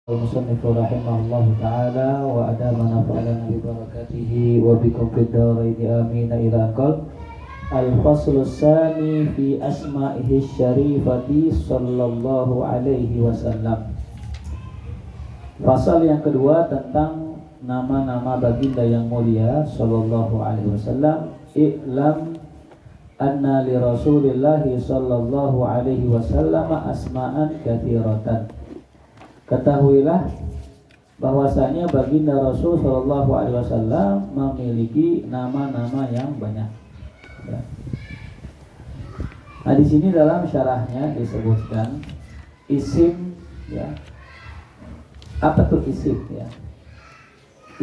المصنف رحمه الله تعالى وأدامنا فعلنا ببركاته وبكم في الدارين آمين إلى قال الفصل الثاني في أسمائه الشريفة صلى الله عليه وسلم. Fasal yang kedua tentang nama-nama baginda yang mulia sallallahu alaihi wasallam. I'lam anna li Rasulillahi sallallahu alaihi wasallam asma'an katsiratan. Ketahuilah bahwasanya baginda Rasul sallallahu alaihi wasallam memiliki nama-nama yang banyak. Ya. Nah, di sini dalam syarahnya disebutkan isim, ya. Apa tuh isim, ya?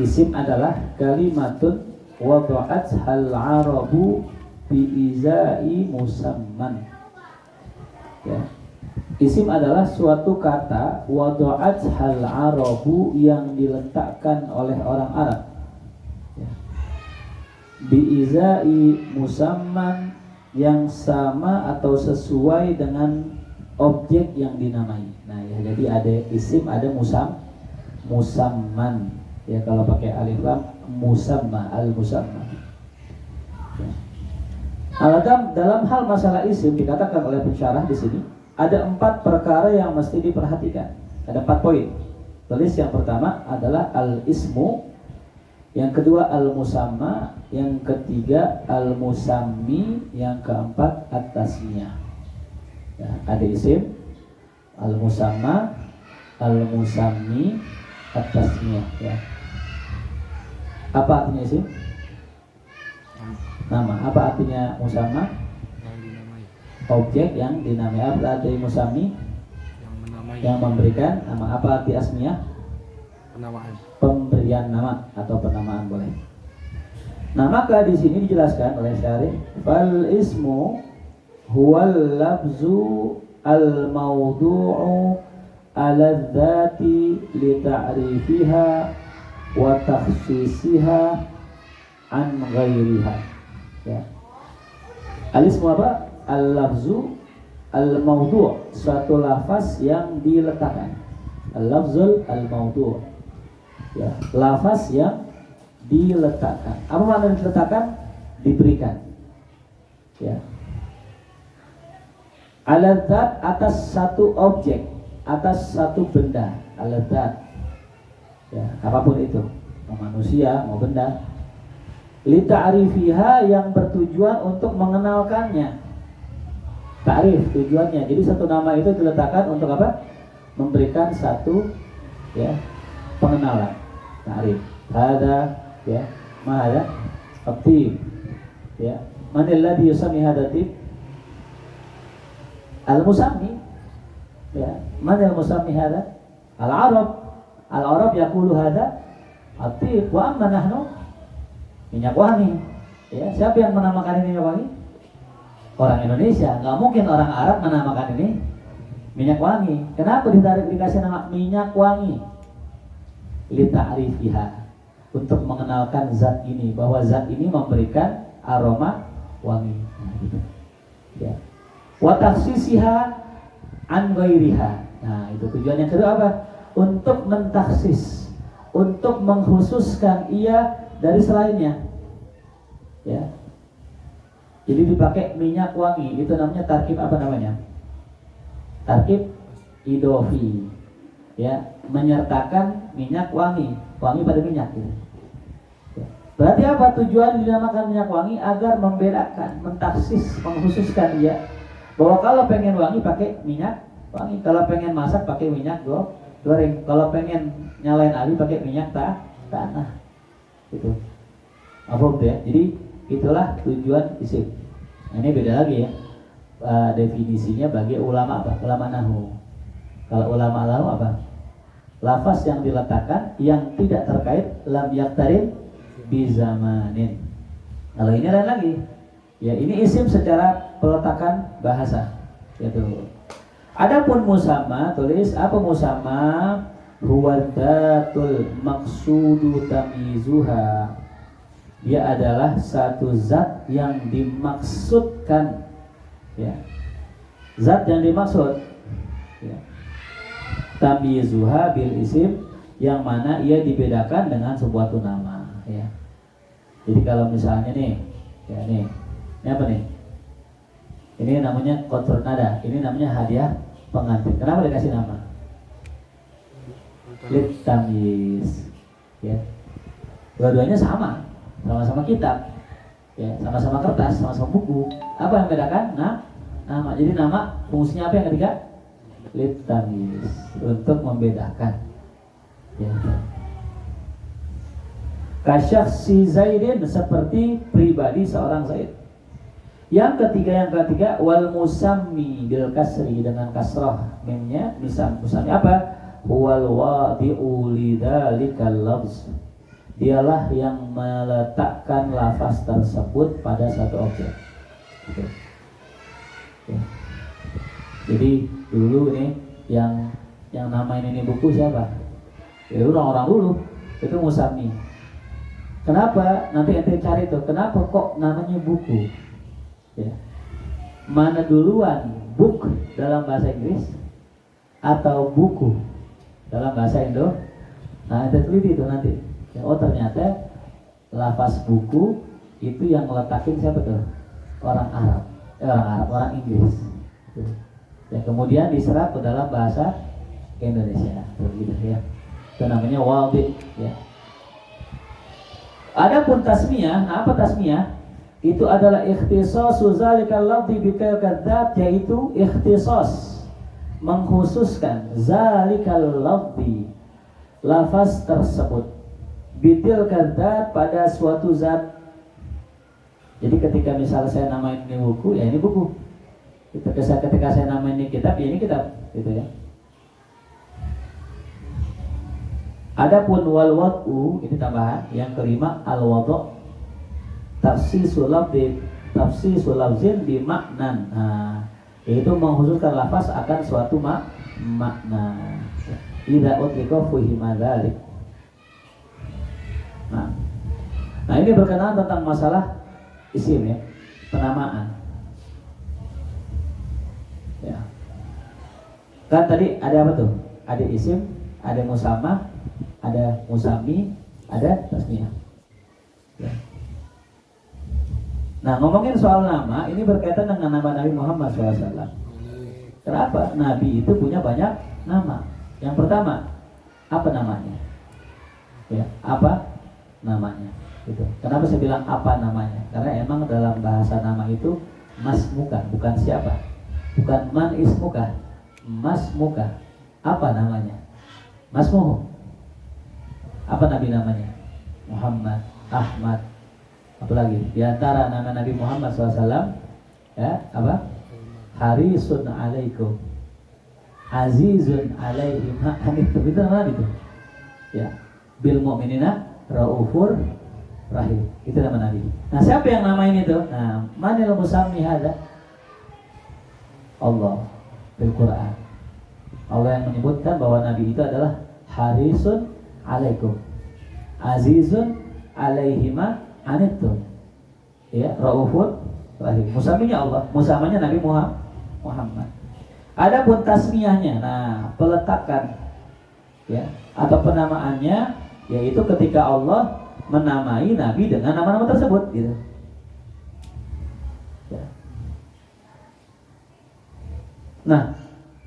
Isim adalah kalimatun wada'at al-arabu biizai musamman. Ya. Isim adalah suatu kata wada'at al-arabu yang diletakkan oleh orang Arab. Ya. Biizai musamman yang sama atau sesuai dengan objek yang dinamai. Nah, ya, jadi ada isim, ada musamman. Ya, kalau pakai alif lam musamma, al-musamma. Ya. Dalam hal masalah isim dikatakan oleh pensyarah di sini ada 4 perkara yang mesti diperhatikan. Ada 4 poin. Tulis yang pertama adalah al-ismu, yang kedua al-musamma, yang ketiga al-musammi, yang keempat at-tasmiyah. Ya, ada isim, al-musamma, al-musammi, at-tasmiyah. Ya. Apa artinya isim? Nama. Apa artinya musamma? Objek yang dinamai. Apa arti musammi? Yang memberikan nama. Apa arti asmiyah? Penamaan. Pemberian nama atau penamaan boleh. Nah, maka di sini dijelaskan oleh syarih, fal ismu huwal lafzu al mawdu'u ala dzati li ta'rifiha wa takhsisiha an ghairiha. Ya. Al-ismu apa? Al-lafzu al-mawdu', suatu lafaz yang diletakkan. Al-lafzul al-mawdu'. Ya, lafaz yang diletakkan. Apa makna diletakkan? Diberikan. Ya. Al-dzat atas satu objek, atas satu benda. Al-dzat. Ya, apapun itu, mau manusia, mau benda. Li ta'rifiha, yang bertujuan untuk mengenalkannya. Ta'rif tujuannya. Jadi satu nama itu diletakkan untuk apa? Memberikan satu, ya, pengenalan. Ta'rif. Hada, ya, ma hada? Atib. Ya. Man alladhi yusammi hada tib? Al-musammi. Ya. Man al-musammi hada? Al-arab. Al-arab yaqulu hada atib wa amma nahnu minyak wangi. Ya, siapa yang menamakan ini minyak wangi? Orang Indonesia. Nggak mungkin orang Arab menamakan ini minyak wangi. Kenapa dikasih nama minyak wangi? Li ta'rifiha, untuk mengenalkan zat ini, bahwa zat ini memberikan aroma wangi. Nah, gitu. Ya. Wa takhsisiha an ghairiha. Nah, itu tujuan yang kedua apa? Untuk mentaksis, untuk mengkhususkan ia dari selainnya. Ya. Jadi dipakai minyak wangi, itu namanya tarkib apa namanya? Tarkib idofi. Ya, menyertakan minyak wangi, wangi pada minyak gitu. Ya. Berarti apa tujuan dinamakan minyak wangi? Agar membedakan, mentaksis, mengkhususkan dia bahwa kalau pengen wangi pakai minyak wangi, kalau pengen masak pakai minyak goreng, kalau pengen nyalain api pakai minyak tanah. Gitu. Apa ya? Jadi itulah tujuan isim. Nah, ini beda lagi ya. Definisinya bagi ulama apa? Ulama nahwu. Kalau ulama nahwu apa? Lafaz yang diletakkan yang tidak terkait lam yaktarin bi zamanin. Kalau ini lain lagi. Ya, ini isim secara peletakan bahasa. Yaitu. Adapun musamma, tulis apa musamma? Huwa dzatul maqsudu tamyizuha. Dia adalah satu zat yang dimaksudkan, ya. Zat yang dimaksud, ya. tamyizuha bil isim, yang mana ia dibedakan dengan sebuah nama, ya. Jadi kalau misalnya nih, ya nih, ini apa nih? Ini namanya kontronada, ini namanya hadiah pengantin. Kenapa dikasih nama? Lit tamyiz, ya. Dua-duanya sama-sama kitab, ya, sama-sama kertas, sama-sama buku. Apa yang membedakan? Nah, nama. Jadi nama fungsinya apa yang ketiga? Lit tamyiz, untuk membedakan, ya. Kasyakhsi Zaidin, seperti pribadi seorang Zaid. Yang ketiga wal musammi bil kasri, dengan kasrah mimnya. Musammi apa? Huwal wadi'u lidzalikal lafz, dialah yang meletakkan lafaz tersebut pada satu objek. Oke. Oke. Jadi dulu ini yang namain ini buku siapa? Ya orang-orang dulu itu musammi. Kenapa? Nanti ente cari tuh, kenapa kok namanya buku? Ya. Mana duluan, book dalam bahasa Inggris atau buku dalam bahasa Indo? Nah, ente teliti itu nanti. Ya, oh ternyata lafaz buku itu yang ngeletakin siapa tuh? Orang Inggris. Ya, kemudian diserap ke dalam bahasa Indonesia. Begitu ya. Itu namanya wadi, ya. Adapun tasmiyah, apa tasmiyah? Itu adalah ikhtisasu zalikal lafzi bikal kadzab, yaitu ikhtisas, mengkhususkan zalikal lafzi, lafaz tersebut, bitil kadzab, pada suatu zat. Jadi ketika misalnya saya namain ini buku, ya ini buku. Ketika saya namain ini kitab, ya ini kitab, gitu ya. Adapun wal wad'u, ini tambahan yang kelima, al wadu' tafsisul lafzin bi maknan. Nah, yaitu mengkhususkan lafaz akan suatu makna. Idza utliqa fihi madzalik. Nah, ini berkenaan tentang masalah isim, ya, penamaan. Ya. Kan tadi ada apa tuh? Ada isim, ada musamma, ada musammi, ada tasmiyah. Ya. Nah, ngomongin soal nama, ini berkaitan dengan nama Nabi Muhammad SAW. Kenapa? Nabi itu punya banyak nama. Yang pertama, apa namanya? Ya, apa namanya? Gitu. Kenapa saya bilang apa namanya? Karena emang dalam bahasa nama itu masmuka, bukan siapa, bukan man ismuka, masmuka. Apa namanya? Masmuhu. Apa Nabi namanya? Muhammad, Ahmad. Apalagi di antara nama Nabi Muhammad SAW, ya, apa? Harisun alaikum, azizun alaihim itu nama Nabi itu. Ya, bil mu'minina raufur rahim, itu nama Nabi. Nah, siapa yang namain itu? Nah, manil musammi hada? Allah bil Quran. Allah yang menyebutkan bahwa Nabi itu adalah harisun alaikum, azizun alaihima anittum, ya, raufur rahim. Musaminya Allah, musamanya Nabi Muhammad. Adapun tasmiyahnya, nah, peletakan, ya, atau penamaannya, yaitu ketika Allah menamai Nabi dengan nama-nama tersebut, gitu. Ya. Nah,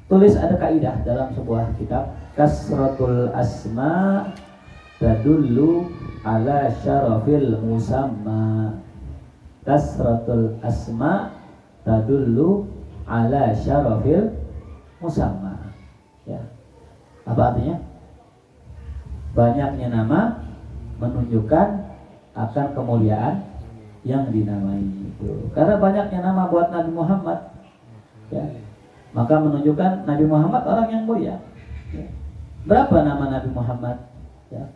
tulis ada kaidah dalam sebuah kitab, kasratul asma tadullu ala syarafil musamma. Kasratul asma tadullu ala syarafil musamma. Ya. Apa artinya? Banyaknya nama menunjukkan akan kemuliaan yang dinamai itu. Karena banyaknya nama buat Nabi Muhammad, ya, maka menunjukkan Nabi Muhammad orang yang mulia. Ya. Berapa nama Nabi Muhammad? Ya.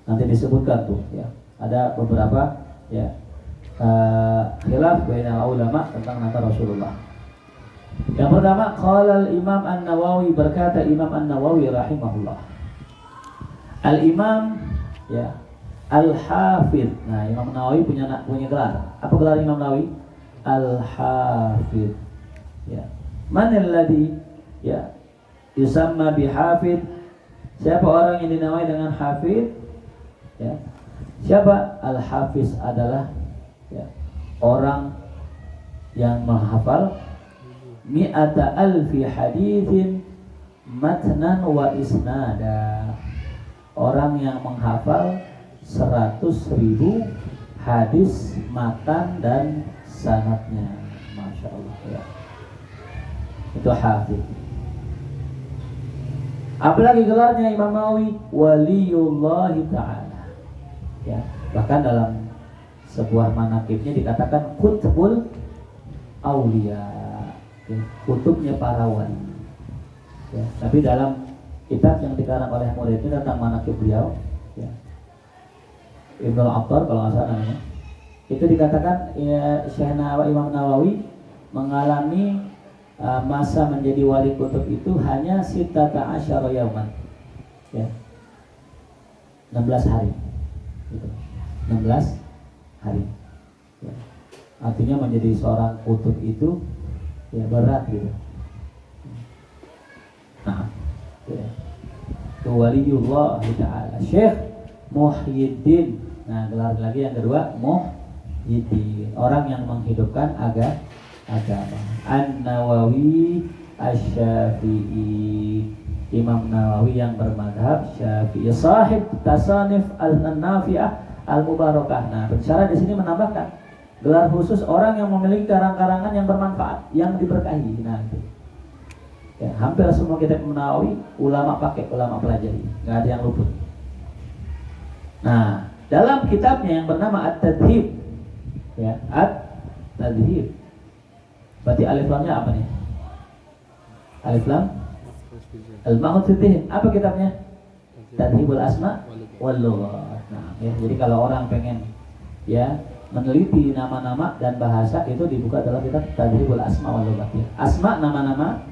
Nanti disebutkan tuh, ya. Ada beberapa, ya, khilaf bainal ulama tentang nama Rasulullah. Yang pertama, qala al-Imam An-Nawawi, berkata Imam An-Nawawi rahimahullah. Al-Imam, ya, Al-Hafidh. Nah, Imam Nawawi punya gelar. Apa gelar Imam Nawawi? Al-Hafidh. Ya. Manil ladzi, ya, yusamma bihafid. Siapa orang yang dinamai dengan hafid? Ya. Siapa? Al-hafiz adalah ya, orang yang menghafal mi'ata alfi hadithin matnan wa isnada. Orang yang menghafal 100.000 hadis matan dan sanadnya. Masya Allah ya. Itu hafid. Apalagi gelarnya Imam Nawawi waliyullahi ta'ala ya. Bahkan dalam sebuah manaqibnya dikatakan kutbul aulia ya. Kutubnya para wali ya. Tapi dalam kitab yang dikarang oleh muridnya tentang manaqib beliau ya, Ibnu Al-Attar kalau nggak salah namanya, itu dikatakan ya, Syekh Imam Nawawi mengalami masa menjadi wali kutub itu hanya sitata asyara yauman ya, 16 hari gitu. 16 hari ya. Artinya menjadi seorang kutub itu ya berat gitu. Nah ya. Itu waliyullah ta'ala Syekh Muhyiddin. Nah gelar lagi yang kedua Muhyiddin, orang yang menghidupkan agama. An-Nawawi Asy-Syafi'i, Imam Nawawi yang bermadhab Syafi'i, sahib tasanif al-nafi'ah al-mubarakah. Nah, bicara di sini menambahkan gelar khusus orang yang memiliki karang-karangan yang bermanfaat, yang diberkahi. Nah, itu. Ya, hampir semua kitab Imam Nawawi ulama pakai, ulama pelajari, nggak ada yang luput. Nah, dalam kitabnya yang bernama At-Tadhib, ya, At-Tadhib. Berarti alif lamnya apa nih? Alif lam Al-Ma'hud fi Dhihn. Apa kitabnya? Tadhibul Asma wal Lughat. Nah, ya, jadi kalau orang pengen ya meneliti nama-nama dan bahasa itu dibuka dalam kitab Tadhibul Asma wal Lughat. Ya. Asma nama-nama,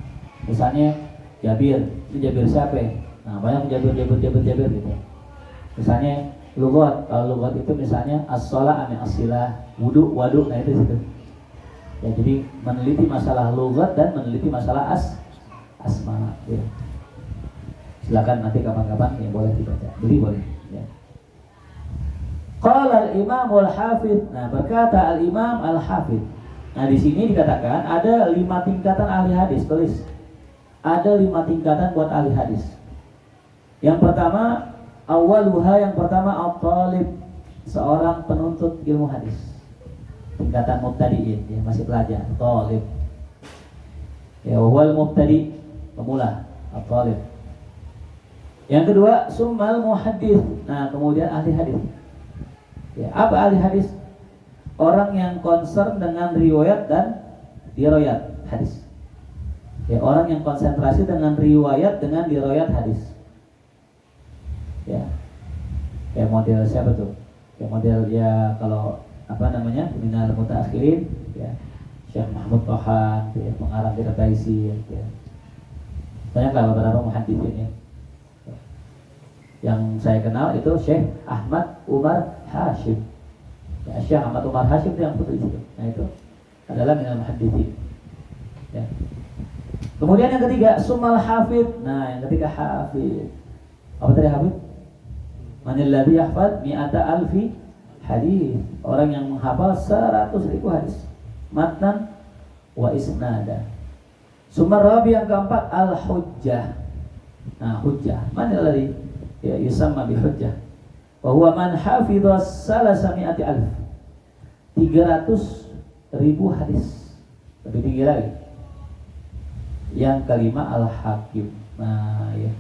misalnya Jabir, ini Jabir siapa? Nah, banyak Jabir gitu. Misalnya lughat, kalau lughat itu misalnya as-shalah, as-silah, wudu, wadu, nah itu situ. Ya, jadi meneliti masalah lughat dan meneliti masalah asma ya. Silakan nanti kapan-kapan yang boleh dibaca, beli boleh ya. Qala al-Imam al-Hafidh. Nah, berkata al-Imam al-Hafidh. Nah, di sini dikatakan ada 5 tingkatan ahli hadis, tulis. Ada 5 tingkatan buat ahli hadis. Yang pertama, awaluha, yang pertama al-talib, seorang penuntut ilmu hadis. Tingkatan mubtadi'in ya, masih pelajar, talib. Ya, wal mubtadi, pemula, talib. Yang kedua, summal muhaddits. Nah, kemudian ahli hadis. Ya, apa ahli hadis? Orang yang concern dengan riwayat dan dirayat hadis. Ya, orang yang konsentrasi dengan riwayat dengan dirayat hadis. Ya. Ya, model siapa tuh? Ya, model ya kalau apa namanya, minal mutaakhirin ya, Syekh Mahmud Tohan ya, pengarang kitab Taisir ya. Banyaklah beberapa muhaddisin ya. Yang saya kenal itu Syekh Ahmad Umar Hashim ya, Syekh Ahmad Umar Hashim itu yang putus itu. Nah, itu adalah minal muhaddisin ya. Kemudian yang ketiga summal hafid. Nah, yang ketiga hafid. Apa tadi hafid? Manil ladzi yahfad mi'ata alfi hadis, orang yang menghafal 100.000 hadis matnan wa isnada. Summa rabi, yang keempat al-hujjah. Nah, hujjah mana lagi ya, yusamma bi hujjah wa huwa man hafidha salasami'ati alf, 300.000 hadis. Lebih tinggi lagi. Yang kelima al-hakim. Nah, ya,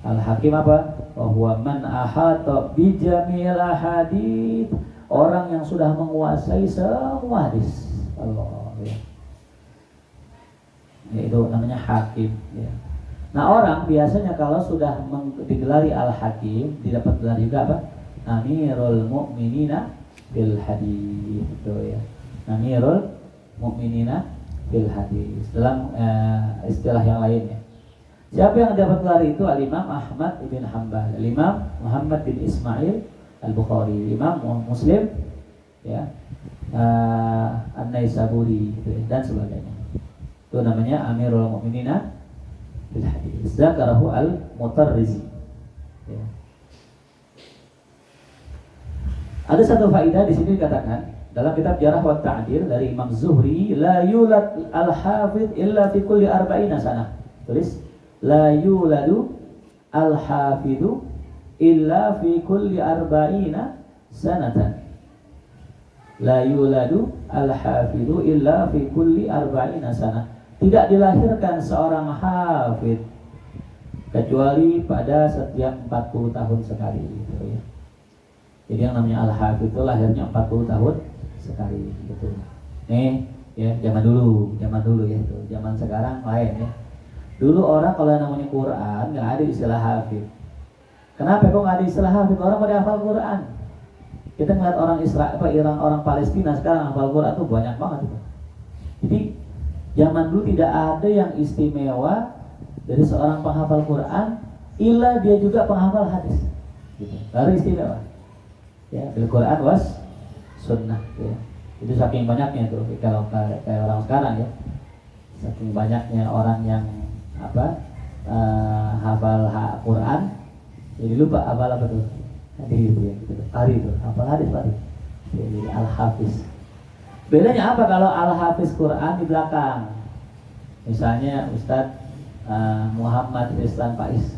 al-hakim apa? Bahwa man ahata bi jamil ahadits, orang yang sudah menguasai semua hadis. Allah ya. Ya, itu namanya hakim ya. Nah, orang biasanya kalau sudah digelari al-hakim, didapat gelar juga apa? Amirul mu'minina bil hadits itu ya. Amirul mu'minina bil hadits dalam istilah yang lainnya. Siapa yang dapat gelar itu? Al-Imam Ahmad bin Hanbal, Al-Imam Muhammad bin Ismail Al-Bukhari, Imam Muslim ya, An-Naisaburi gitu, dan sebagainya. Itu namanya Amirul Mukminina fil hadis. Zakarahu al-Mutarrizi. Ya. Ada satu faedah di sini dikatakan dalam kitab Jarh wa Ta'dil dari Imam Zuhri, la yulad al-hafidh illa fi kulli arba'ina sanah. Tulis, la yuladu al-hafidhu illa fi kulli arba'ina sanatan. La yuladu al-hafidhu illa fi kulli arba'ina sanah. Tidak dilahirkan seorang hafidh kecuali pada setiap 40 tahun sekali, gitu ya. Jadi yang namanya al-hafidh itu lahirnya 40 tahun sekali, gitu. Nih, ya zaman dulu ya itu. Zaman sekarang lain ya. Dulu orang kalau namanya Quran nggak ada istilah hafidh. Kenapa kok nggak ada istilah hafidh? Orang pada hafal Quran. Kita ngeliat orang Israel, orang Palestina sekarang hafal Quran tuh banyak banget itu. Jadi zaman dulu tidak ada yang istimewa dari seorang penghafal Quran, illa dia juga penghafal hadis. Gitu. Baru istimewa. Ya, bil Quran was sunnah. Ya. Itu saking banyaknya tuh kalau kayak orang sekarang ya. Saking banyaknya orang yang hafal Quran, jadi lupa hafal apa tuh? Hadis ya, gitu. Hari itu hafal hadis Pak. Jadi al-hafiz. Bedanya apa kalau al-hafiz Quran di belakang? Misalnya Ustadz Muhammad Rizlan Faiz,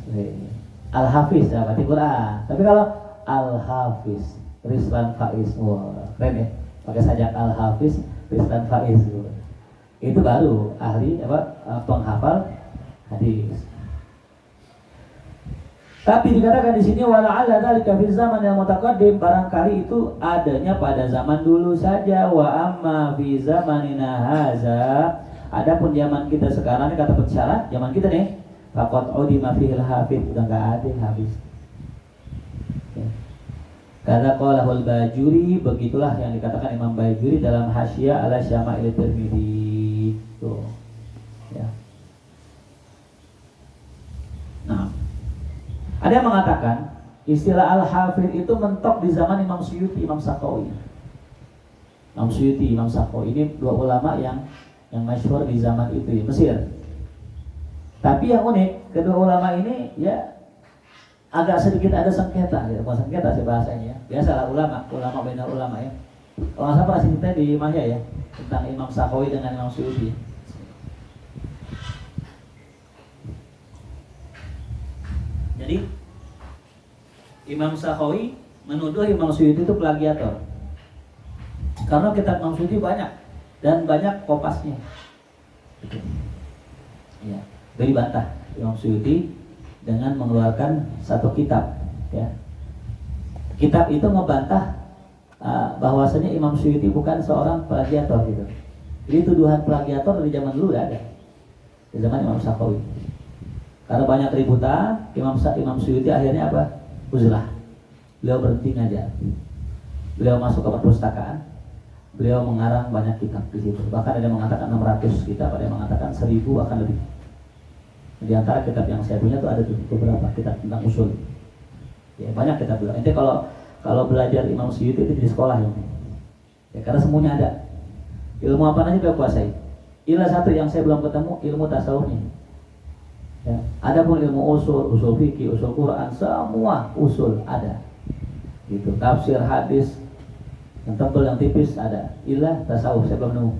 al-hafiz ya berarti Quran. Tapi kalau al-hafiz Rizlan Faiz, wah keren ya. Pakai sajak al-hafiz Rizlan Faiz, itu baru ahli penghafal hadis. Tapi dikatakan di sini wala'alla dzalika fi zaman yang mutaqaddim, barangkali itu adanya pada zaman dulu saja. Wa amma fi zamanina haza, adapun zaman kita sekarang ini kata pesyarat zaman kita nih, faqad udima fihil hafidh, udah enggak ada habis. Karena qalahul Bajuri, begitulah yang dikatakan Imam Bajuri dalam Hasyiah ala Syama'il Tirmidzi. Tuh. Ya. Nah, ada yang mengatakan istilah al-hafidh itu mentok di zaman Imam Suyuti, Imam Sakhawi. Imam Suyuti, Imam Sakhawi ini dua ulama yang masyhur di zaman itu ya, Mesir. Tapi yang unik, kedua ulama ini ya agak sedikit ada sengketa, ya, bukan sengketa sih bahasanya ya. Biasalah ulama benar ulama ya. Kalau nggak salah pernah cerita di Mahya ya tentang Imam Sakhawi dengan Imam Suyuti. Jadi Imam Sakhawi menuduh Imam Suyuti itu plagiator karena kitab Imam Suyuti banyak dan banyak kopasnya. Ya, dari bantah Imam Suyuti dengan mengeluarkan satu kitab. Ya, kitab itu ngebantah bahwasanya Imam Suyuti bukan seorang plagiator gitu. Jadi tuduhan plagiator dari zaman dulu ada di zaman Imam Sakhawi. Karena banyak ributan, Imam Suyuti akhirnya apa? Uzlah. Beliau berhenti ngajar. Beliau masuk ke perpustakaan. Beliau mengarang banyak kitab di situ. Bahkan ada yang mengatakan 600 kitab, ada yang mengatakan 1000 akan lebih. Di antara kitab yang saya punya tuh ada beberapa kitab tentang usul. Ya, banyak kitab beliau. Nanti kalau belajar Imam Suyuti itu di sekolah ya, karena semuanya ada. Ilmu apa aja beliau kuasai. Inilah satu yang saya belum ketemu, ilmu tasawufnya. Ya, adapun ilmu usul fikih, usul Quran, semua usul ada. Gitu. Tafsir hadis yang tebal yang tipis ada. Ilah tasawuf saya belum nemu.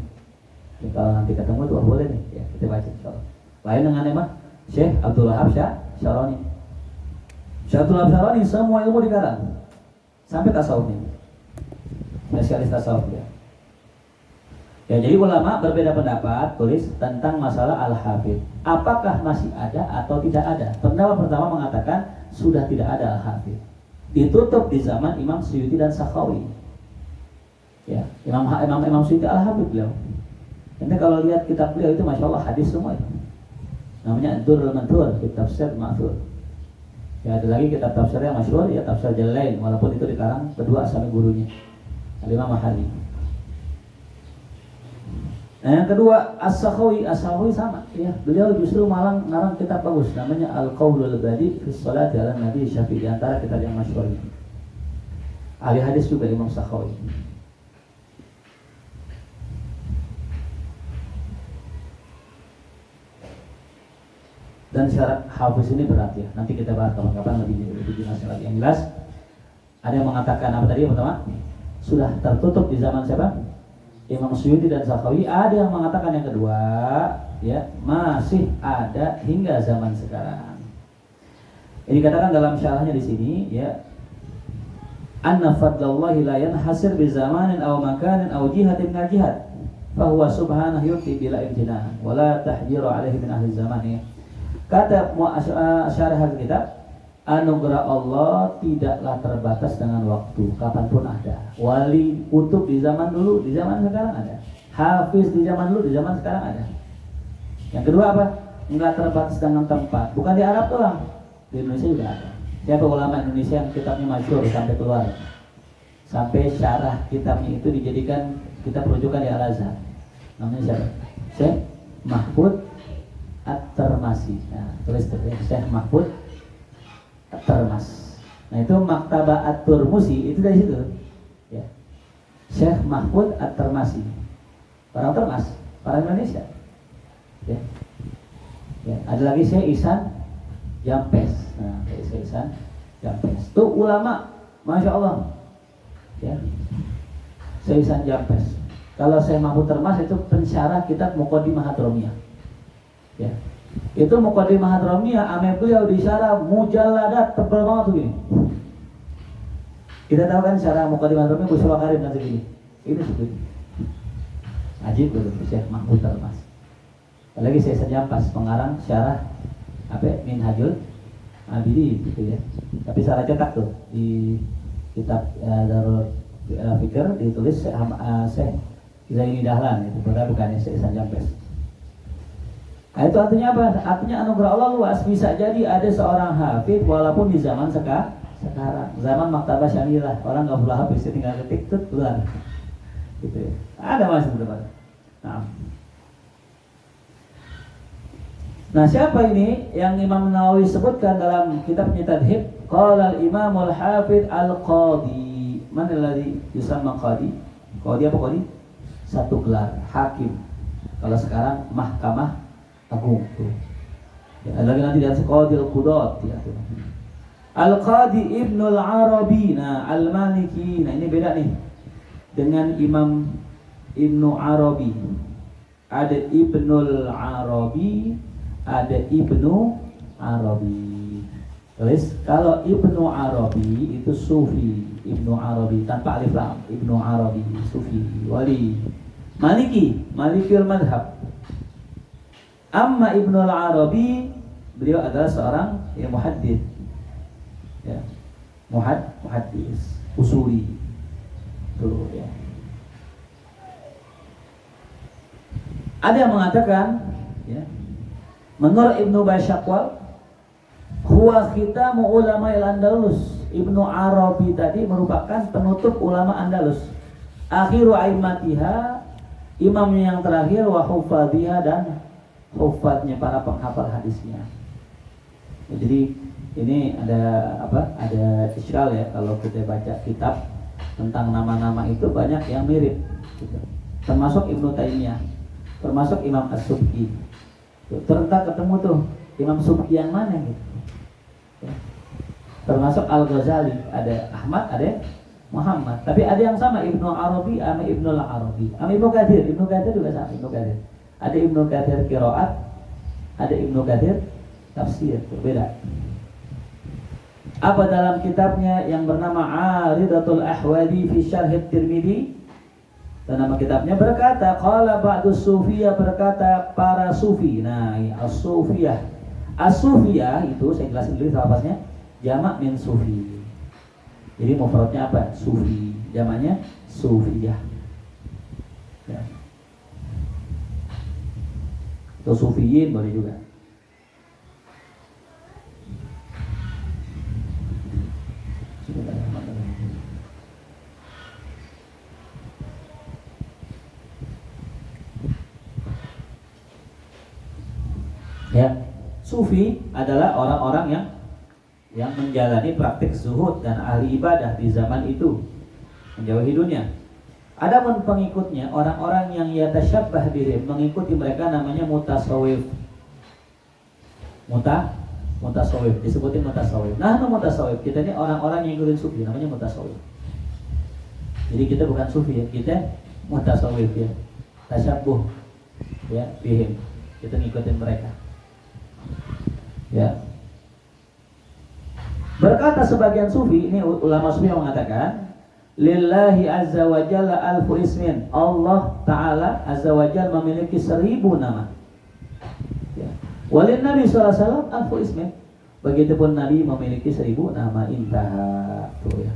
Ya, kalau nanti ketemu tuh boleh nih ya, kita baca insyaallah. Lain dengan emang Syekh Abdul Wahab Syaroni. Syekh Abdul Wahab Syaroni semua ilmu dikarang. Sampai tasawufnya. Spesialis tasawuf ya. Ya, jadi ulama berbeda pendapat tulis tentang masalah al-hafidh. Apakah masih ada atau tidak ada? Pendapat pertama mengatakan sudah tidak ada al-hafidh. Ditutup di zaman Imam Suyuti dan Sakhawi. Ya, Imam Suyuti al-hafidh beliau. Nanti kalau lihat kitab beliau itu masya Allah hadis semua itu. Namanya Ad-Durrul Manthur, kitab tafsir Ma'thur. Ya, ada lagi kitab tafsir yang masyhur ya Tafsir Jalalain, walaupun itu dikarang berdua sama gurunya Al-Imam Mahali. Nah, yang kedua As-Sakhawi sama ya, beliau justru malah ngarang kitab bagus namanya Al-Qaulul Badi fi Sholati ala Nabi Syafi'i, di antara kitab yang masyhur ini. Ahli hadis juga Imam Sakhawi. Dan syarat hafiz ini berat ya. Nanti kita bahas kapan-kapan lebih jelasnya lagi. Yang jelas ada yang mengatakan apa tadi yang pertama? Sudah tertutup di zaman siapa? Imam Suyuti dan Sakhawi. Ada yang mengatakan yang kedua, ya, masih ada hingga zaman sekarang. Ini dikatakan dalam syarahnya di sini, ya. Anna fadlallahi la yanhasir bi zamanin aw makanin aw jihatin min jihad. Fa huwa subhanahu yuti bila imtina wa la tahjiru alaihi min ahli zaman ya. Kata syarah kitab, anugerah Allah tidaklah terbatas dengan waktu, kapanpun ada. Wali kutub di zaman dulu, di zaman sekarang ada. Hafiz di zaman dulu, di zaman sekarang ada. Yang kedua apa? Enggak terbatas dengan tempat. Bukan di Arab doang, di Indonesia juga ada. Siapa ulama Indonesia yang kitabnya masyhur sampai keluar, sampai syarah kitabnya itu dijadikan kitab rujukan di Al-Azhar. Namanya siapa? Syekh Mahfud At-Tirmidzi. Nah, tulis tuh ya, Syekh Mahfud At-Tirmidzi. Nah, itu Maktabah At-Tirmidzi itu dari situ. Ya. Syekh Mahfud At-Tirmidzi. Orang Termas, orang Indonesia. Ya. Ya, ada lagi Syekh Ihsan Jampes. Nah, Syekh Ihsan Jampes. Itu ulama, Masya Allah. Ya. Syekh Ihsan Jampes. Kalau Syekh Mahfud Tirmidzi itu pensyarah kitab Muqaddimah Hadramiyah. Ya. Itu Muqaddimah Hadramiyah ame beliau disyarah mujalladat tebal banget tuh gini. Kita tahu kan syarah Muqaddimah Hadramiyah Busra Karim dan segini. Ini segini. Ajib betul Syekh Mahfud Tirmidzi. Lagi saya Jampes pengarang syarah apa Minhajul Abidin gitu ya. Tapi secara cetak tuh di kitab Darul Fikr ditulis Syekh Zaini Dahlan itu, padahal bukannya Syekh Ihsan Jampes. Nah, itu artinya apa? Artinya anugerah Allah luas. Bisa jadi ada seorang hafid walaupun di zaman sekarang, zaman Maktabah Syamilah, orang nggak perlu hafid, tinggal ketik tut keluar. Gitu ya. Ada masih berdebat. Nah, siapa ini yang Imam Nawawi sebutkan dalam kitabnya Tadhib? Qala al-Imam al-Hafidh al-Qadi. Mana alladhi yusamma qadi? Qadi apa qadi? Satu gelar, hakim. Kalau sekarang mahkamah agung tuh. Ya, lagi nanti dari Qadil Qudat ya tuh. Al-Qadi Ibnul Arabi, nah Al-Maliki. Nah, ini beda nih dengan Imam Ibnu Arabi. Ada Ibnul Arabi, ada Ibnu Arabi. Tulis, kalau Ibnu Arabi itu sufi, Ibnu Arabi tanpa alif lam, Ibnu Arabi sufi, wali. Maliki, Malikul Madhab. Amma Ibnu Arabi, beliau adalah seorang yang muhaddits. Ya. Muhaddits, usuli. Tuh ya. Ada yang mengatakan ya, menurut Ibnu Basyakwal, huwa khitamu ulama Al-Andalus. Ibnu Arabi tadi merupakan penutup ulama Andalus. Akhiru aimatiha, imamnya yang terakhir, wa hufadhiha, dan hufadnya para penghafal hadisnya. Ya, jadi ini ada apa? Ada iskal ya kalau kita baca kitab tentang nama-nama itu banyak yang mirip gitu. Termasuk Ibnu Taimiyah, termasuk Imam As-Subki. Ternyata ketemu tuh Imam Subki yang mana gitu. Ya. Termasuk Al-Ghazali, ada Ahmad, ada Muhammad. Tapi ada yang sama Ibnu Arabi sama Ibnu Arabi. Sama Ibnu Katsir, Ibnu Katsir juga sama Ibnu Katsir. Ada Ibnu Katsir qiraat, ada Ibnu Katsir tafsir, berbeda. Apa dalam kitabnya yang bernama Aridatul Ahwadi fi Syarh At-Tirmidzi, dan nama kitabnya berkata, qala ba'dus sufiyah, berkata para sufi. Nah, as-sufiyah. As-sufiyah itu saya jelasin dulu lafaznya, jamak min sufi. Jadi mufradnya apa? Sufi. Jamaknya sufiyah. Ya. Atau sufiyin boleh juga. Ya, sufi adalah orang-orang yang menjalani praktik zuhud dan ahli ibadah di zaman itu, menjauhi dunia. Adapun pengikutnya, orang-orang yang yatasyabbah bihim, mengikuti mereka, namanya mutasawwif. mutasawwif, disebutin mutasawwif. Nah, mutasawwif, kita ini orang-orang yang ikutin sufi, namanya mutasawwif. Jadi kita bukan sufi ya, kita mutasawwif ya. Tasyabuh ya, bihim. Kita ngikutin mereka. Ya. Berkata sebagian sufi, ini ulama sufi yang mengatakan, lillahi azza wa jalla alfu ismin. Allah Ta'ala azza wa jalla memiliki 1000 nama. Ya. Walin Nabi SAW alfu ismin. Begitupun Nabi memiliki 1000 nama. Intaha. Tuh ya.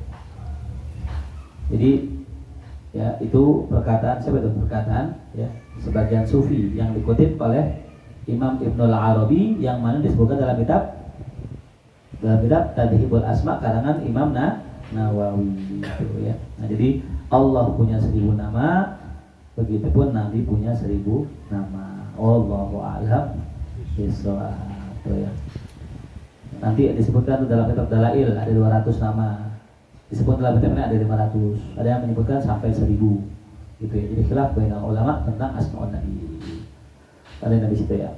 Jadi ya itu perkataan, siapa itu perkataan ya, sebagian sufi yang dikutip oleh Imam Ibnul Arabi, yang mana disebutkan dalam kitab Tadhibul Asma karangan Imam Nawawi gitu ya. Nah, jadi Allah punya 1000 nama, begitupun Nabi punya 1000 nama. Wallahu a'lam bishawab ya. Nanti disebutkan dalam kitab Dalail ada 200 nama. Disebut dalam kitab ini ada 500. Ada yang menyebutkan sampai 1000 gitu ya. Jadi khilaf baina ulama tentang asmaul nabi. Ada yang di situ ya.